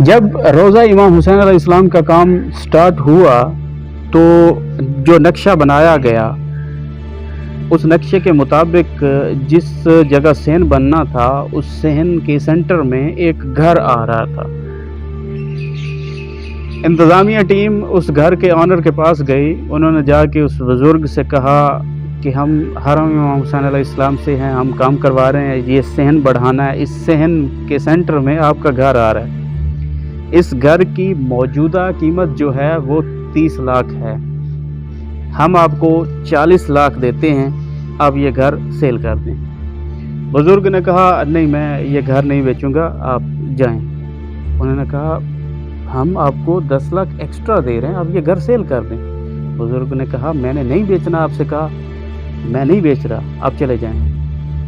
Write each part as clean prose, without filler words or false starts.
جب روزہ امام حسین علیہ السلام کا کام سٹارٹ ہوا تو جو نقشہ بنایا گیا اس نقشے کے مطابق جس جگہ صحن بننا تھا اس صحن کے سینٹر میں ایک گھر آ رہا تھا۔ انتظامیہ ٹیم اس گھر کے آنر کے پاس گئی، انہوں نے جا کے اس بزرگ سے کہا کہ ہم حرم امام حسین علیہ السلام سے ہیں، ہم کام کروا رہے ہیں، یہ صحن بڑھانا ہے، اس صحن کے سینٹر میں آپ کا گھر آ رہا ہے، اس گھر کی موجودہ قیمت جو ہے وہ 30 لاکھ ہے، ہم آپ کو 40 لاکھ دیتے ہیں، آپ یہ گھر سیل کر دیں۔ بزرگ نے کہا نہیں، میں یہ گھر نہیں بیچوں گا، آپ جائیں۔ انہوں نے کہا ہم آپ کو 10 لاکھ ایکسٹرا دے رہے ہیں، آپ یہ گھر سیل کر دیں۔ بزرگ نے کہا میں نے نہیں بیچنا، آپ سے کہا میں نہیں بیچ رہا، آپ چلے جائیں۔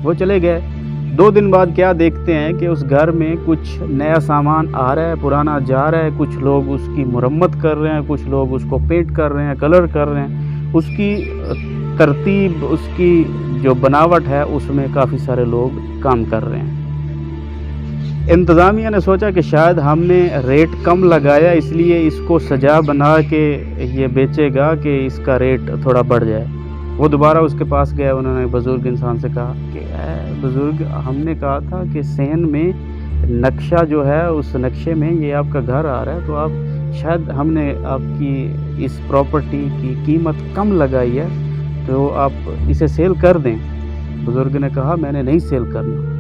وہ چلے گئے۔ 2 دن بعد کیا دیکھتے ہیں کہ اس گھر میں کچھ نیا سامان آ رہا ہے، پرانا جا رہا ہے، کچھ لوگ اس کی مرمت کر رہے ہیں، کچھ لوگ اس کو پینٹ کر رہے ہیں، کلر کر رہے ہیں، اس کی ترتیب، اس کی جو بناوٹ ہے اس میں کافی سارے لوگ کام کر رہے ہیں۔ انتظامیہ نے سوچا کہ شاید ہم نے ریٹ کم لگایا، اس لیے اس کو سجا بنا کے یہ بیچے گا کہ اس کا ریٹ تھوڑا بڑھ جائے۔ وہ دوبارہ اس کے پاس گیا، انہوں نے بزرگ انسان سے کہا کہ اے بزرگ، ہم نے کہا تھا کہ صحن میں نقشہ جو ہے اس نقشے میں یہ آپ کا گھر آ رہا ہے، تو آپ شاید ہم نے آپ کی اس پراپرٹی کی قیمت کم لگائی ہے، تو آپ اسے سیل کر دیں۔ بزرگ نے کہا میں نے نہیں سیل کرنا۔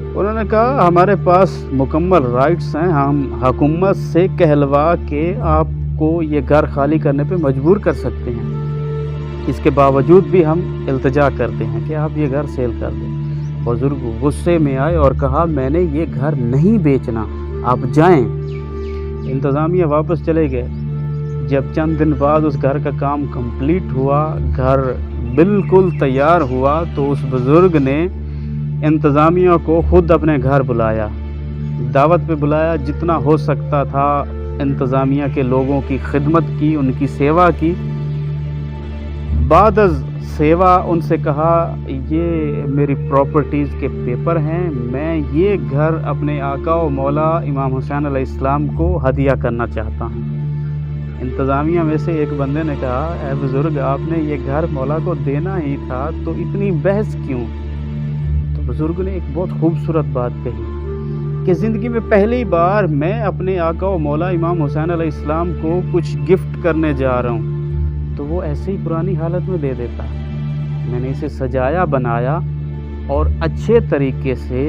انہوں نے کہا ہمارے پاس مکمل رائٹس ہیں، ہم حکومت سے کہلوا کے آپ کو یہ گھر خالی کرنے پہ مجبور کر سکتے ہیں، اس کے باوجود بھی ہم التجا کرتے ہیں کہ آپ یہ گھر سیل کر دیں۔ بزرگ غصے میں آئے اور کہا میں نے یہ گھر نہیں بیچنا، آپ جائیں۔ انتظامیہ واپس چلے گئے۔ جب چند دن بعد اس گھر کا کام کمپلیٹ ہوا، گھر بالکل تیار ہوا، تو اس بزرگ نے انتظامیہ کو خود اپنے گھر بلایا، دعوت پہ بلایا، جتنا ہو سکتا تھا انتظامیہ کے لوگوں کی خدمت کی، ان کی سیوا کی۔ بعد از سیوا ان سے کہا یہ میری پراپرٹیز کے پیپر ہیں، میں یہ گھر اپنے آقا و مولا امام حسین علیہ السلام کو ہدیہ کرنا چاہتا ہوں۔ انتظامیہ میں سے ایک بندے نے کہا اے بزرگ، آپ نے یہ گھر مولا کو دینا ہی تھا، تو اتنی بحث کیوں؟ تو بزرگ نے ایک بہت خوبصورت بات کہی کہ زندگی میں پہلی بار میں اپنے آقا و مولا امام حسین علیہ السلام کو کچھ گفٹ کرنے جا رہا ہوں، تو وہ ایسے ہی پرانی حالت میں دے دیتا۔ میں نے اسے سجایا بنایا اور اچھے طریقے سے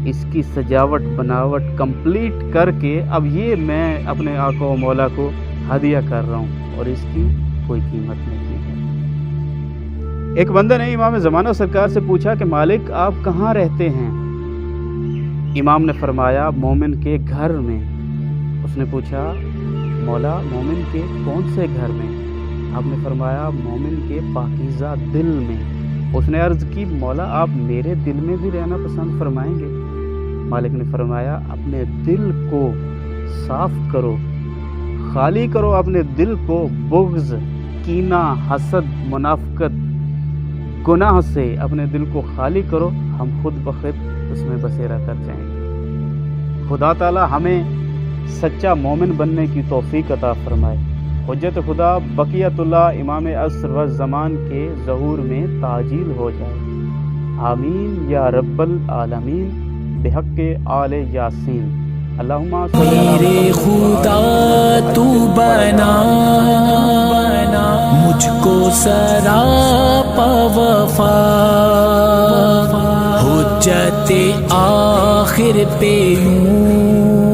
اس کی سجاوٹ بناوٹ کمپلیٹ کر کے اب یہ میں اپنے آقا و مولا کو ہدیہ کر رہا ہوں، اور اس کی کوئی قیمت نہیں ہے۔ ایک بندے نے امام زمانہ سرکار سے پوچھا کہ مالک آپ کہاں رہتے ہیں؟ امام نے فرمایا مومن کے گھر میں۔ اس نے پوچھا مولا مومن کے کون سے گھر میں؟ آپ نے فرمایا مومن کے پاکیزہ دل میں۔ اس نے عرض کی مولا آپ میرے دل میں بھی رہنا پسند فرمائیں گے؟ مالک نے فرمایا اپنے دل کو صاف کرو، خالی کرو اپنے دل کو بغض، کینہ، حسد، منافقت، گناہ سے اپنے دل کو خالی کرو، ہم خود بخود اس میں بسیرا کر جائیں گے۔ خدا تعالی ہمیں سچا مومن بننے کی توفیق عطا فرمائے۔ حجت خدا بقیت اللہ امام عصر و زمان کے ظہور میں تعجیل ہو جائے، آمین یا رب العالمین، بحق آل یاسین۔ اللہم صلی میرے خدا تو بنا مجھ کو سراپا وفا، حجت آخر پہ یوں